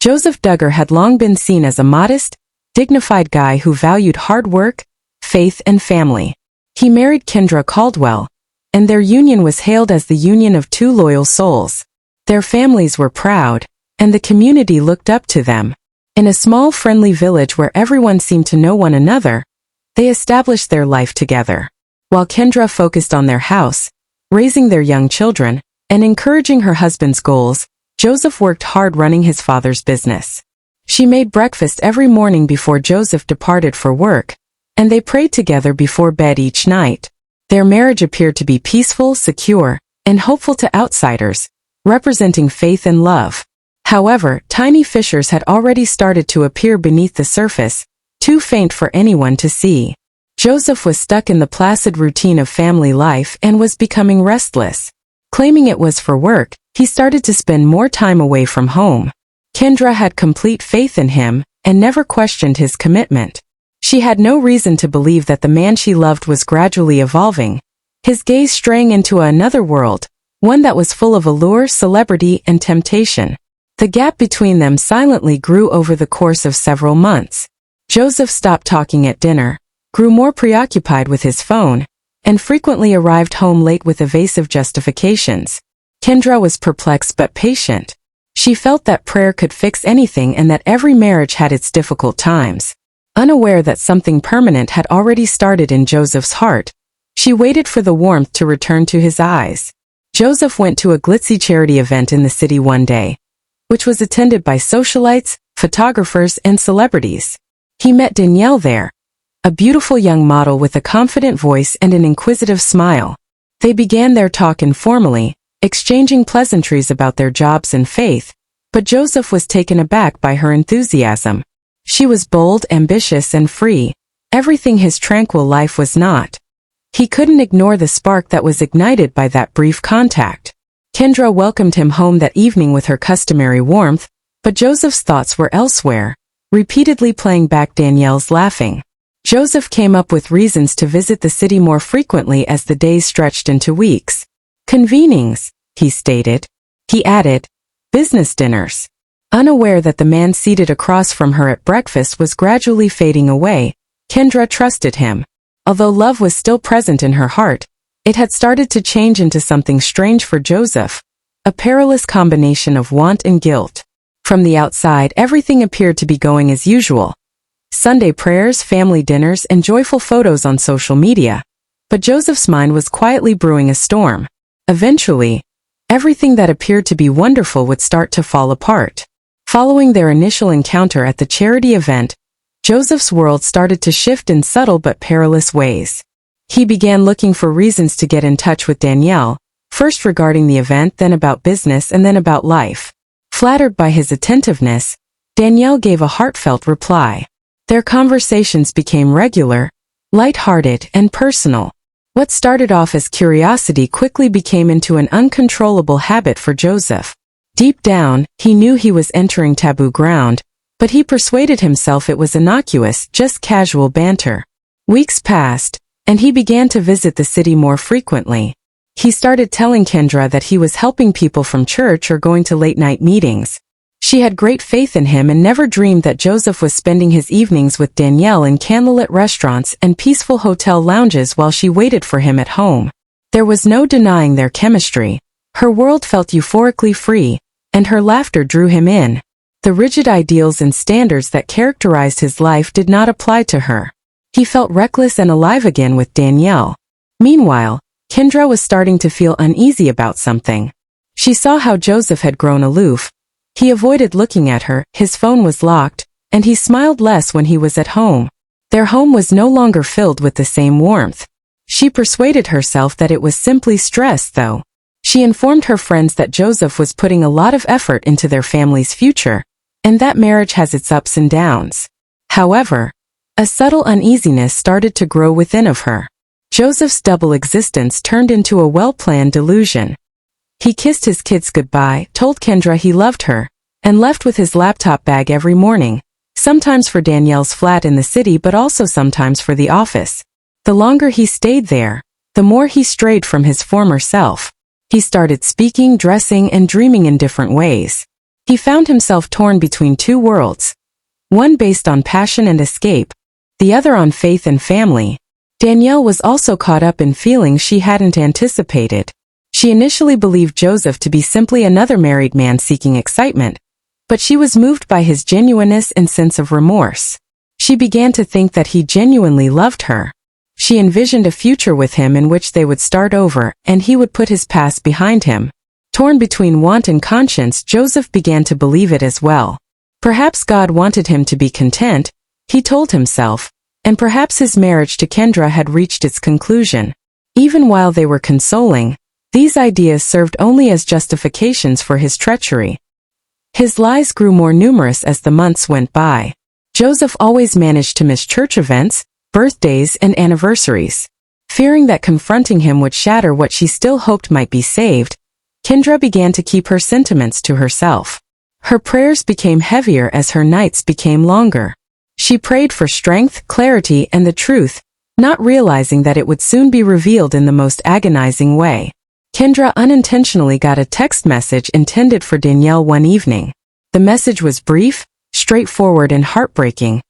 Joseph Duggar had long been seen as a modest, dignified guy who valued hard work, faith, and family. He married Kendra Caldwell, and their union was hailed as the union of two loyal souls. Their families were proud, and the community looked up to them. In a small friendly village where everyone seemed to know one another, they established their life together. While Kendra focused on their house, raising their young children, and encouraging her husband's goals, Joseph worked hard running his father's business. She made breakfast every morning before Joseph departed for work, and they prayed together before bed each night. Their marriage appeared to be peaceful, secure, and hopeful to outsiders, representing faith and love. However, tiny fissures had already started to appear beneath the surface, too faint for anyone to see. Joseph was stuck in the placid routine of family life and was becoming restless. Claiming it was for work, he started to spend more time away from home. Kendra had complete faith in him and never questioned his commitment. She had no reason to believe that the man she loved was gradually evolving, his gaze straying into another world, one that was full of allure, celebrity, and temptation. The gap between them silently grew over the course of several months. Joseph stopped talking at dinner, grew more preoccupied with his phone, and frequently arrived home late with evasive justifications. Kendra was perplexed but patient. She felt that prayer could fix anything and that every marriage had its difficult times. Unaware that something permanent had already started in Joseph's heart, she waited for the warmth to return to his eyes. Joseph went to a glitzy charity event in the city one day, which was attended by socialites, photographers, and celebrities. He met Danielle there, a beautiful young model with a confident voice and an inquisitive smile. They began their talk informally, exchanging pleasantries about their jobs and faith, but Joseph was taken aback by her enthusiasm. She was bold, ambitious, and free, everything his tranquil life was not. He couldn't ignore the spark that was ignited by that brief contact. Kendra welcomed him home that evening with her customary warmth, but Joseph's thoughts were elsewhere, repeatedly playing back Danielle's laughing. Joseph came up with reasons to visit the city more frequently as the days stretched into weeks. Convenings, he stated. He added, business dinners. Unaware that the man seated across from her at breakfast was gradually fading away, Kendra trusted him. Although love was still present in her heart, it had started to change into something strange for Joseph, a perilous combination of want and guilt. From the outside, everything appeared to be going as usual. Sunday prayers, family dinners, and joyful photos on social media. But Joseph's mind was quietly brewing a storm. Eventually, everything that appeared to be wonderful would start to fall apart. Following their initial encounter at the charity event, Joseph's world started to shift in subtle but perilous ways. He began looking for reasons to get in touch with Danielle, first regarding the event, then about business, and then about life. Flattered by his attentiveness, Danielle gave a heartfelt reply. Their conversations became regular, light-hearted, and personal. What started off as curiosity quickly became into an uncontrollable habit for Joseph. Deep down, he knew he was entering taboo ground, but he persuaded himself it was innocuous, just casual banter. Weeks passed, and he began to visit the city more frequently. He started telling Kendra that he was helping people from church or going to late-night meetings. She had great faith in him and never dreamed that Joseph was spending his evenings with Danielle in candlelit restaurants and peaceful hotel lounges while she waited for him at home. There was no denying their chemistry. Her world felt euphorically free, and her laughter drew him in. The rigid ideals and standards that characterized his life did not apply to her. He felt reckless and alive again with Danielle. Meanwhile, Kendra was starting to feel uneasy about something. She saw how Joseph had grown aloof. He avoided looking at her, his phone was locked, and he smiled less when he was at home. Their home was no longer filled with the same warmth. She persuaded herself that it was simply stress, though. She informed her friends that Joseph was putting a lot of effort into their family's future, and that marriage has its ups and downs. However, a subtle uneasiness started to grow within of her. Joseph's double existence turned into a well-planned delusion. He kissed his kids goodbye, told Kendra he loved her, and left with his laptop bag every morning, sometimes for Danielle's flat in the city but also sometimes for the office. The longer he stayed there, the more he strayed from his former self. He started speaking, dressing, and dreaming in different ways. He found himself torn between two worlds, one based on passion and escape, the other on faith and family. Danielle was also caught up in feelings she hadn't anticipated. She initially believed Joseph to be simply another married man seeking excitement, but she was moved by his genuineness and sense of remorse. She began to think that he genuinely loved her. She envisioned a future with him in which they would start over and he would put his past behind him. Torn between want and conscience, Joseph began to believe it as well. Perhaps God wanted him to be content, he told himself, and perhaps his marriage to Kendra had reached its conclusion. Even while they were consoling, these ideas served only as justifications for his treachery. His lies grew more numerous as the months went by. Joseph always managed to miss church events, birthdays, and anniversaries. Fearing that confronting him would shatter what she still hoped might be saved, Kendra began to keep her sentiments to herself. Her prayers became heavier as her nights became longer. She prayed for strength, clarity, and the truth, not realizing that it would soon be revealed in the most agonizing way. Kendra unintentionally got a text message intended for Danielle one evening. The message was brief, straightforward, and heartbreaking.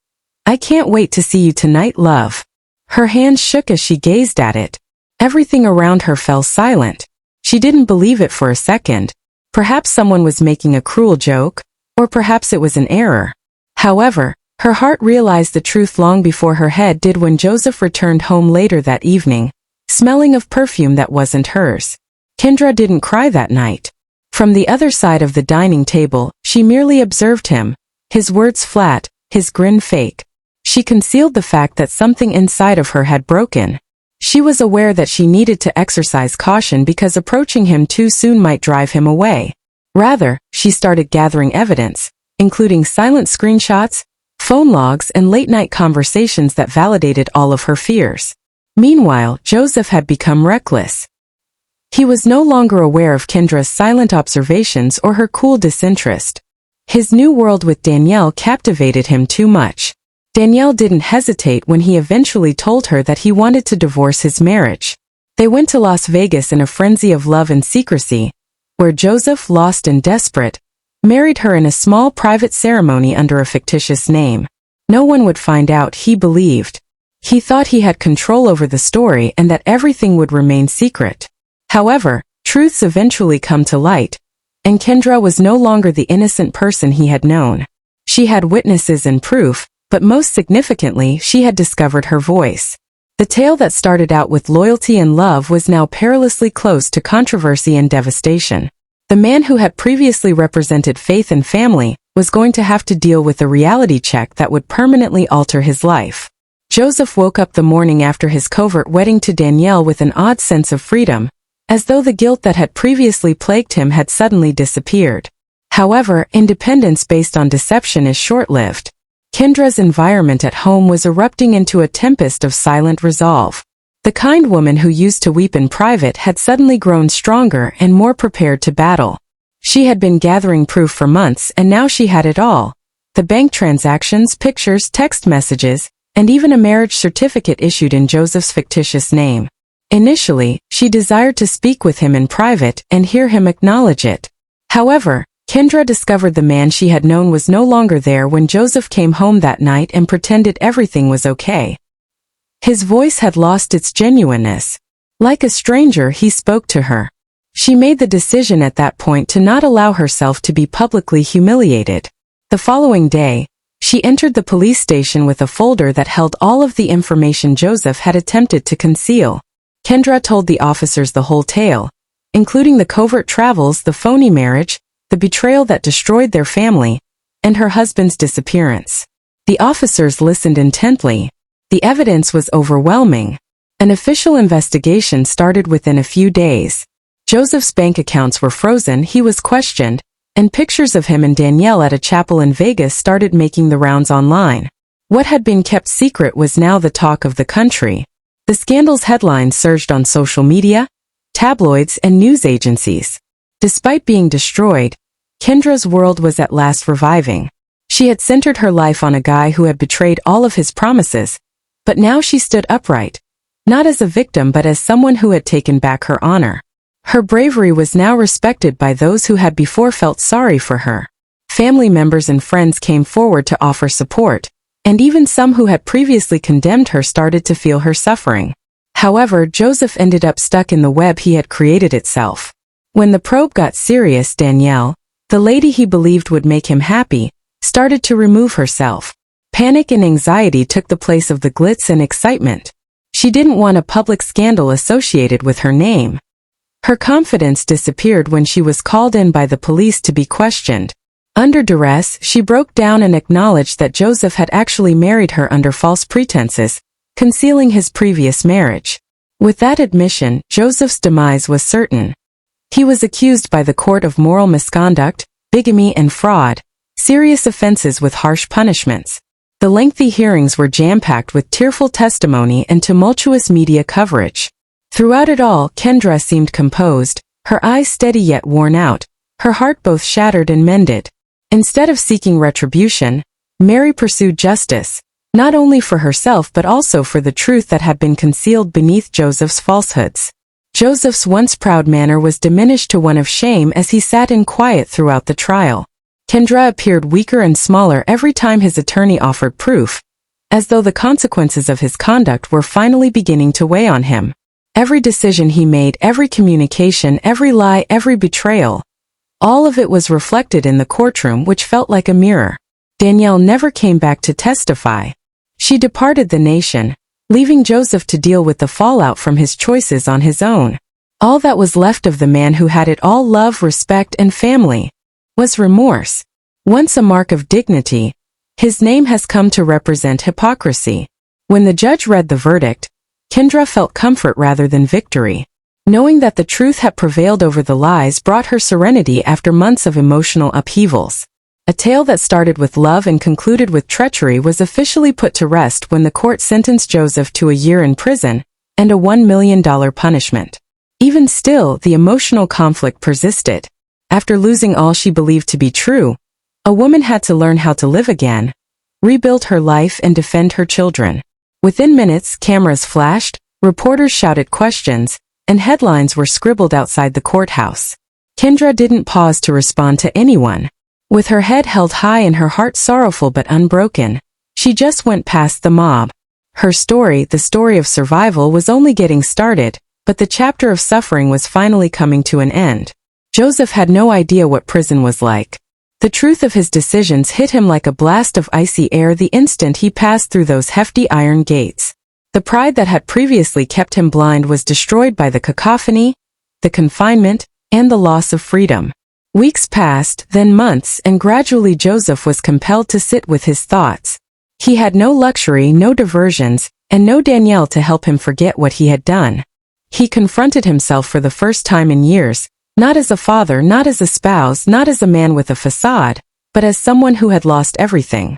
"I can't wait to see you tonight, love." Her hands shook as she gazed at it. Everything around her fell silent. She didn't believe it for a second. Perhaps someone was making a cruel joke, or perhaps it was an error. However, her heart realized the truth long before her head did when Joseph returned home later that evening, smelling of perfume that wasn't hers. Kendra didn't cry that night. From the other side of the dining table, she merely observed him, his words flat, his grin fake. She concealed the fact that something inside of her had broken. She was aware that she needed to exercise caution because approaching him too soon might drive him away. Rather, she started gathering evidence, including silent screenshots, phone logs, and late-night conversations that validated all of her fears. Meanwhile, Joseph had become reckless. He was no longer aware of Kendra's silent observations or her cool disinterest. His new world with Danielle captivated him too much. Danielle didn't hesitate when he eventually told her that he wanted to divorce his marriage. They went to Las Vegas in a frenzy of love and secrecy, where Joseph, lost and desperate, married her in a small private ceremony under a fictitious name. No one would find out, he believed. He thought he had control over the story and that everything would remain secret. However, truths eventually come to light, and Kendra was no longer the innocent person he had known. She had witnesses and proof, but most significantly, she had discovered her voice. The tale that started out with loyalty and love was now perilously close to controversy and devastation. The man who had previously represented faith and family was going to have to deal with a reality check that would permanently alter his life. Joseph woke up the morning after his covert wedding to Danielle with an odd sense of freedom, as though the guilt that had previously plagued him had suddenly disappeared. However, independence based on deception is short-lived. Kendra's environment at home was erupting into a tempest of silent resolve. The kind woman who used to weep in private had suddenly grown stronger and more prepared to battle. She had been gathering proof for months and now she had it all. The bank transactions, pictures, text messages, and even a marriage certificate issued in Joseph's fictitious name. Initially, she desired to speak with him in private and hear him acknowledge it. However, Kendra discovered the man she had known was no longer there when Joseph came home that night and pretended everything was okay. His voice had lost its genuineness. Like a stranger, he spoke to her. She made the decision at that point to not allow herself to be publicly humiliated. The following day, she entered the police station with a folder that held all of the information Joseph had attempted to conceal. Kendra told the officers the whole tale, including the covert travels, the phony marriage, the betrayal that destroyed their family, and her husband's disappearance. The officers listened intently. The evidence was overwhelming. An official investigation started within a few days. Joseph's bank accounts were frozen, he was questioned, and pictures of him and Danielle at a chapel in Vegas started making the rounds online. What had been kept secret was now the talk of the country. The scandal's headlines surged on social media, tabloids, and news agencies. Despite being destroyed, Kendra's world was at last reviving. She had centered her life on a guy who had betrayed all of his promises, but now she stood upright, not as a victim but as someone who had taken back her honor. Her bravery was now respected by those who had before felt sorry for her. Family members and friends came forward to offer support, and even some who had previously condemned her started to feel her suffering. However, Joseph ended up stuck in the web he had created itself. When the probe got serious, Danielle, the lady he believed would make him happy, started to remove herself. Panic and anxiety took the place of the glitz and excitement. She didn't want a public scandal associated with her name. Her confidence disappeared when she was called in by the police to be questioned. Under duress, she broke down and acknowledged that Joseph had actually married her under false pretenses, concealing his previous marriage. With that admission, Joseph's demise was certain. He was accused by the court of moral misconduct, bigamy and fraud, serious offenses with harsh punishments. The lengthy hearings were jam-packed with tearful testimony and tumultuous media coverage. Throughout it all, Kendra seemed composed, her eyes steady yet worn out, her heart both shattered and mended. Instead of seeking retribution, Mary pursued justice, not only for herself but also for the truth that had been concealed beneath Joseph's falsehoods. Joseph's once proud manner was diminished to one of shame as he sat in quiet throughout the trial. Kendra appeared weaker and smaller every time his attorney offered proof, as though the consequences of his conduct were finally beginning to weigh on him. Every decision he made, every communication, every lie, every betrayal, all of it was reflected in the courtroom, which felt like a mirror. Danielle never came back to testify. She departed the nation, leaving Joseph to deal with the fallout from his choices on his own. All that was left of the man who had it all, love, respect, and family, was remorse. Once a mark of dignity, his name has come to represent hypocrisy. When the judge read the verdict, Kendra felt comfort rather than victory. Knowing that the truth had prevailed over the lies brought her serenity after months of emotional upheavals. A tale that started with love and concluded with treachery was officially put to rest when the court sentenced Joseph to a year in prison and a $1 million punishment. Even still, the emotional conflict persisted. After losing all she believed to be true, a woman had to learn how to live again, rebuild her life and defend her children. Within minutes, cameras flashed, reporters shouted questions, and headlines were scribbled outside the courthouse. Kendra didn't pause to respond to anyone. With her head held high and her heart sorrowful but unbroken, she just went past the mob. Her story, the story of survival, was only getting started, but the chapter of suffering was finally coming to an end. Joseph had no idea what prison was like. The truth of his decisions hit him like a blast of icy air the instant he passed through those hefty iron gates. The pride that had previously kept him blind was destroyed by the cacophony, the confinement, and the loss of freedom. Weeks passed, then months, and gradually Joseph was compelled to sit with his thoughts. He had no luxury, no diversions, and no Danielle to help him forget what he had done. He confronted himself for the first time in years, not as a father, not as a spouse, not as a man with a facade, but as someone who had lost everything.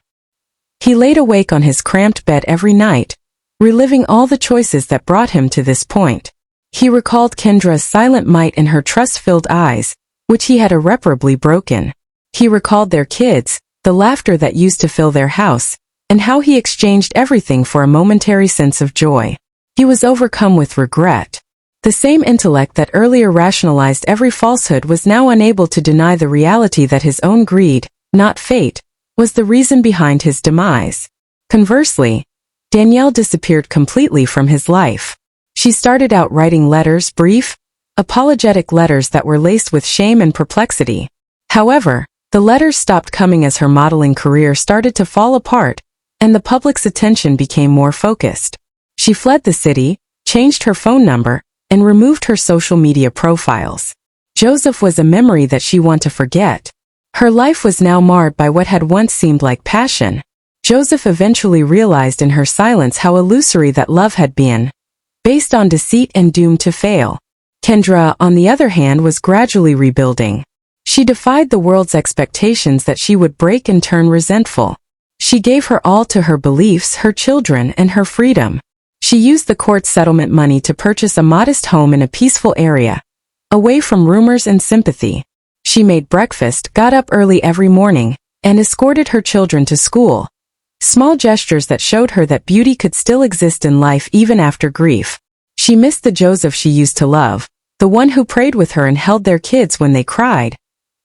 He laid awake on his cramped bed every night, reliving all the choices that brought him to this point. He recalled Kendra's silent might and her trust-filled eyes, which he had irreparably broken. He recalled their kids, the laughter that used to fill their house, and how he exchanged everything for a momentary sense of joy. He was overcome with regret. The same intellect that earlier rationalized every falsehood was now unable to deny the reality that his own greed, not fate, was the reason behind his demise. Conversely, Danielle disappeared completely from his life. She started out writing letters, brief, apologetic letters that were laced with shame and perplexity. However, the letters stopped coming as her modeling career started to fall apart, and the public's attention became more focused. She fled the city, changed her phone number, and removed her social media profiles. Joseph was a memory that she wanted to forget. Her life was now marred by what had once seemed like passion. Joseph eventually realized in her silence how illusory that love had been, based on deceit and doomed to fail. Kendra, on the other hand, was gradually rebuilding. She defied the world's expectations that she would break and turn resentful. She gave her all to her beliefs, her children, and her freedom. She used the court settlement money to purchase a modest home in a peaceful area, away from rumors and sympathy. She made breakfast, got up early every morning, and escorted her children to school. Small gestures that showed her that beauty could still exist in life even after grief. She missed the Joseph she used to love, the one who prayed with her and held their kids when they cried,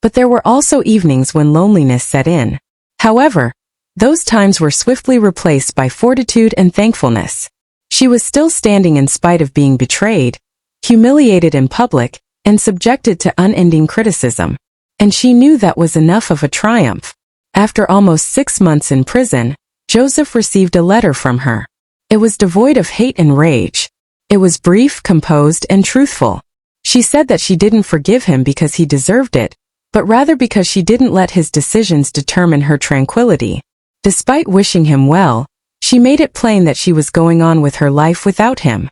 But there were also evenings when loneliness set in. However, those times were swiftly replaced by fortitude and thankfulness. She was still standing in spite of being betrayed, humiliated in public, and subjected to unending criticism. And she knew that was enough of a triumph. After almost 6 months in prison, Joseph received a letter from her. It was devoid of hate and rage. It was brief, composed, and truthful. She said that she didn't forgive him because he deserved it, but rather because she didn't let his decisions determine her tranquility. Despite wishing him well, she made it plain that she was going on with her life without him.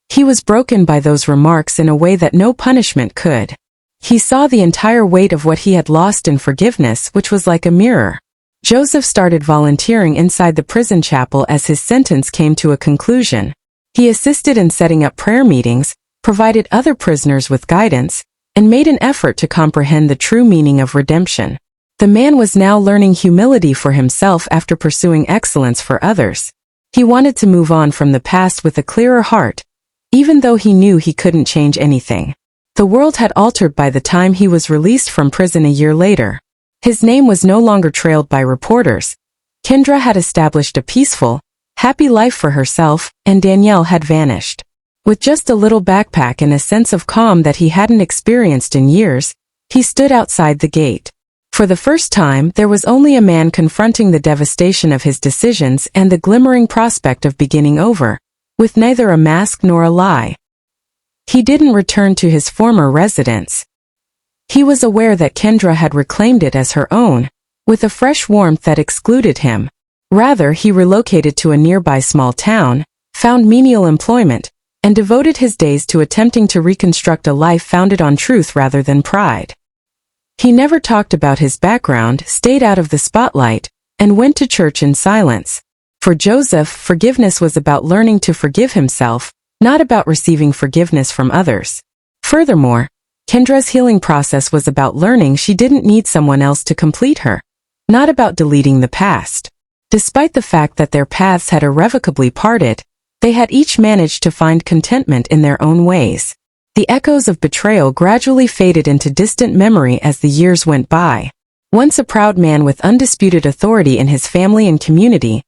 He was broken by those remarks in a way that no punishment could. He saw the entire weight of what he had lost in forgiveness, which was like a mirror. Joseph started volunteering inside the prison chapel as his sentence came to a conclusion. He assisted in setting up prayer meetings, provided other prisoners with guidance, and made an effort to comprehend the true meaning of redemption. The man was now learning humility for himself after pursuing excellence for others. He wanted to move on from the past with a clearer heart, even though he knew he couldn't change anything. The world had altered by the time he was released from prison a year later. His name was no longer trailed by reporters. Kendra had established a peaceful, happy life for herself, and Danielle had vanished. With just a little backpack and a sense of calm that he hadn't experienced in years, he stood outside the gate. For the first time, there was only a man confronting the devastation of his decisions and the glimmering prospect of beginning over, with neither a mask nor a lie. He didn't return to his former residence. He was aware that Kendra had reclaimed it as her own, with a fresh warmth that excluded him. Rather, he relocated to a nearby small town, found menial employment, and devoted his days to attempting to reconstruct a life founded on truth rather than pride. He never talked about his background, stayed out of the spotlight, and went to church in silence. For Joseph, forgiveness was about learning to forgive himself, not about receiving forgiveness from others. Furthermore, Kendra's healing process was about learning she didn't need someone else to complete her, not about deleting the past. Despite the fact that their paths had irrevocably parted, they had each managed to find contentment in their own ways. The echoes of betrayal gradually faded into distant memory as the years went by. Once a proud man with undisputed authority in his family and community,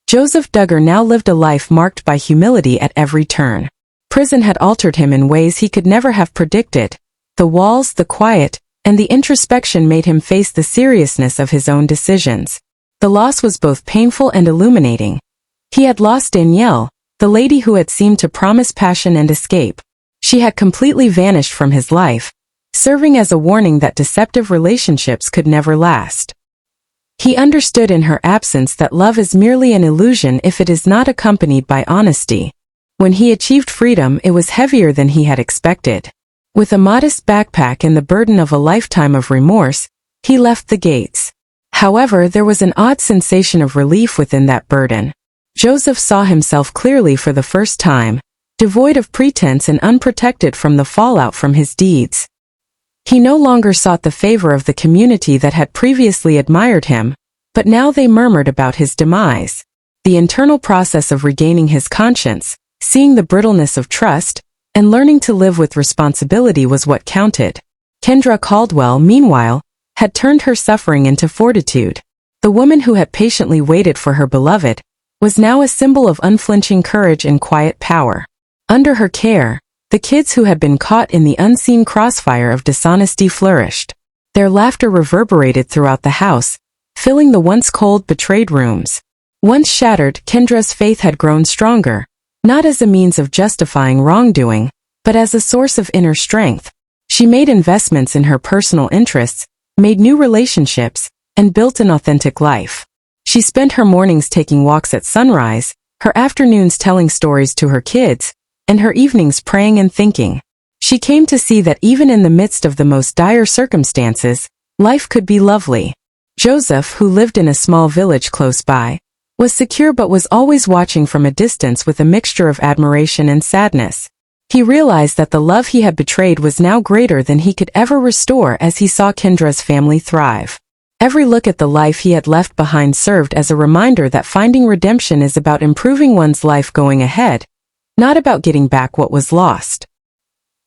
Joseph Duggar now lived a life marked by humility at every turn. Prison had altered him in ways he could never have predicted. The walls, the quiet, and the introspection made him face the seriousness of his own decisions. The loss was both painful and illuminating. He had lost Danielle, the lady who had seemed to promise passion and escape. She had completely vanished from his life, serving as a warning that deceptive relationships could never last. He understood in her absence that love is merely an illusion if it is not accompanied by honesty. When he achieved freedom, it was heavier than he had expected. With a modest backpack and the burden of a lifetime of remorse, he left the gates. However, there was an odd sensation of relief within that burden. Joseph saw himself clearly for the first time, devoid of pretense and unprotected from the fallout from his deeds. He no longer sought the favor of the community that had previously admired him, but now they murmured about his demise. The internal process of regaining his conscience, seeing the brittleness of trust, and learning to live with responsibility was what counted. Kendra Caldwell, meanwhile, had turned her suffering into fortitude. The woman who had patiently waited for her beloved was now a symbol of unflinching courage and quiet power. Under her care, the kids who had been caught in the unseen crossfire of dishonesty flourished. Their laughter reverberated throughout the house, filling the once cold, betrayed rooms. Once shattered, Kendra's faith had grown stronger, not as a means of justifying wrongdoing, but as a source of inner strength. She made investments in her personal interests, made new relationships, and built an authentic life. She spent her mornings taking walks at sunrise, her afternoons telling stories to her kids, and her evenings praying and thinking. She came to see that even in the midst of the most dire circumstances, life could be lovely. Joseph, who lived in a small village close by, was secure but was always watching from a distance with a mixture of admiration and sadness. He realized that the love he had betrayed was now greater than he could ever restore as he saw Kendra's family thrive. Every look at the life he had left behind served as a reminder that finding redemption is about improving one's life going ahead, not about getting back what was lost.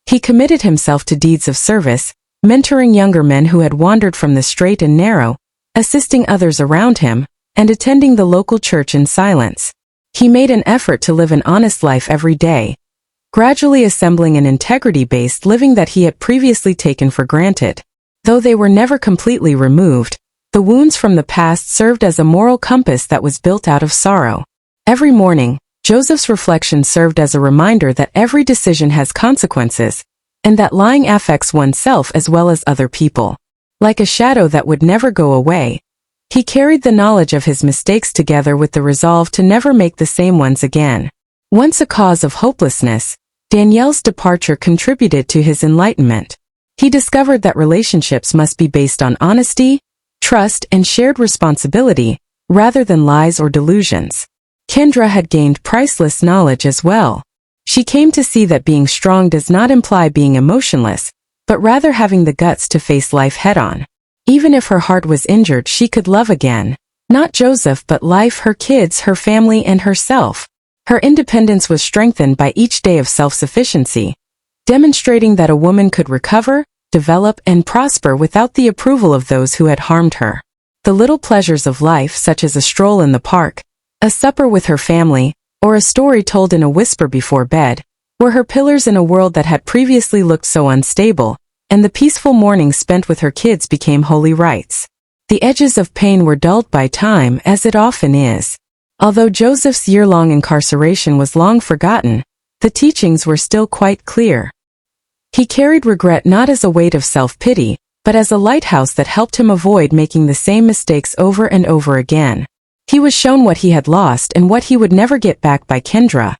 He committed himself to deeds of service, mentoring younger men who had wandered from the straight and narrow, assisting others around him, and attending the local church in silence. He made an effort to live an honest life every day, gradually assembling an integrity-based living that he had previously taken for granted. Though they were never completely removed, the wounds from the past served as a moral compass that was built out of sorrow. Every morning, Joseph's reflection served as a reminder that every decision has consequences, and that lying affects oneself as well as other people. Like a shadow that would never go away, he carried the knowledge of his mistakes together with the resolve to never make the same ones again. Once a cause of hopelessness, Danielle's departure contributed to his enlightenment. He discovered that relationships must be based on honesty, trust, and shared responsibility, rather than lies or delusions. Kendra had gained priceless knowledge as well. She came to see that being strong does not imply being emotionless, but rather having the guts to face life head-on. Even if her heart was injured, she could love again. Not Joseph, but life, her kids, her family, and herself. Her independence was strengthened by each day of self-sufficiency, demonstrating that a woman could recover, develop, and prosper without the approval of those who had harmed her. The little pleasures of life, such as a stroll in the park, a supper with her family, or a story told in a whisper before bed, were her pillars in a world that had previously looked so unstable, and the peaceful mornings spent with her kids became holy rites. The edges of pain were dulled by time, as it often is. Although Joseph's year-long incarceration was long forgotten, the teachings were still quite clear. He carried regret not as a weight of self-pity, but as a lighthouse that helped him avoid making the same mistakes over and over again. He was shown what he had lost and what he would never get back by Kendra,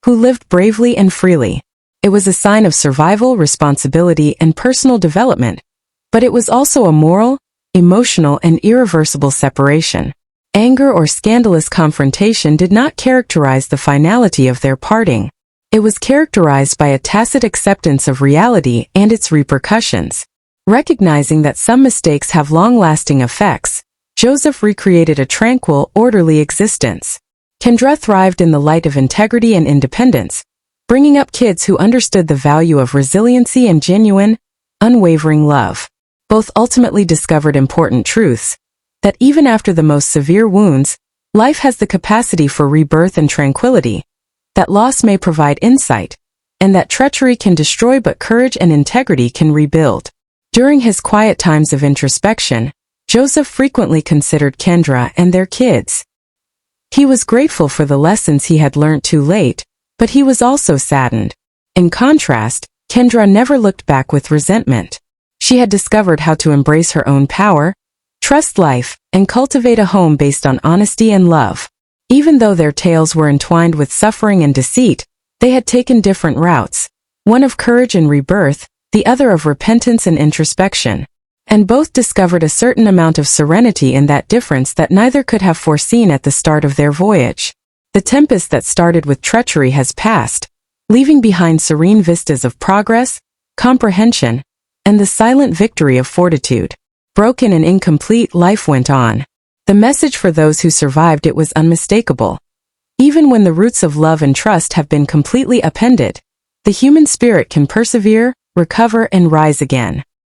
who lived bravely and freely. It was a sign of survival, responsibility, and personal development, but it was also a moral, emotional, and irreversible separation. Anger or scandalous confrontation did not characterize the finality of their parting. It was characterized by a tacit acceptance of reality and its repercussions. Recognizing that some mistakes have long-lasting effects, Joseph recreated a tranquil, orderly existence. Kendra thrived in the light of integrity and independence, bringing up kids who understood the value of resiliency and genuine, unwavering love. Both ultimately discovered important truths, that even after the most severe wounds, life has the capacity for rebirth and tranquility, that loss may provide insight, and that treachery can destroy but courage and integrity can rebuild. During his quiet times of introspection, Joseph frequently considered Kendra and their kids. He was grateful for the lessons he had learned too late, but he was also saddened. In contrast, Kendra never looked back with resentment. She had discovered how to embrace her own power, trust life, and cultivate a home based on honesty and love. Even though their tales were entwined with suffering and deceit, they had taken different routes, one of courage and rebirth, the other of repentance and introspection. And both discovered a certain amount of serenity in that difference that neither could have foreseen at the start of their voyage. The tempest that started with treachery has passed, leaving behind serene vistas of progress, comprehension, and the silent victory of fortitude. Broken and incomplete, life went on. The message for those who survived it was unmistakable. Even when the roots of love and trust have been completely upended, the human spirit can persevere, recover, and rise again.